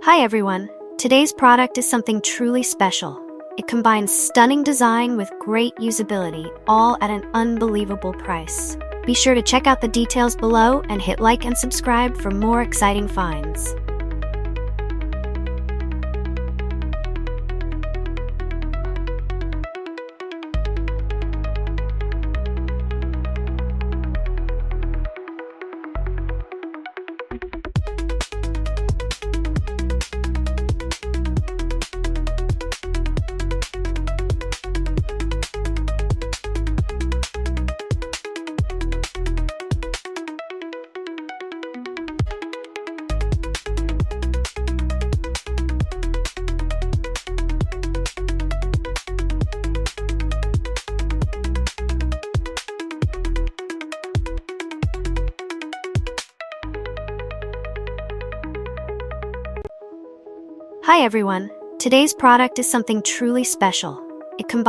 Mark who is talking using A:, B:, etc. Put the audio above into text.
A: Hi everyone, today's product is something truly special. It combines stunning design with great usability, all at an unbelievable price. Be sure to check out the details below and hit like and subscribe for more exciting finds. Hi everyone, today's product is something truly special. It combines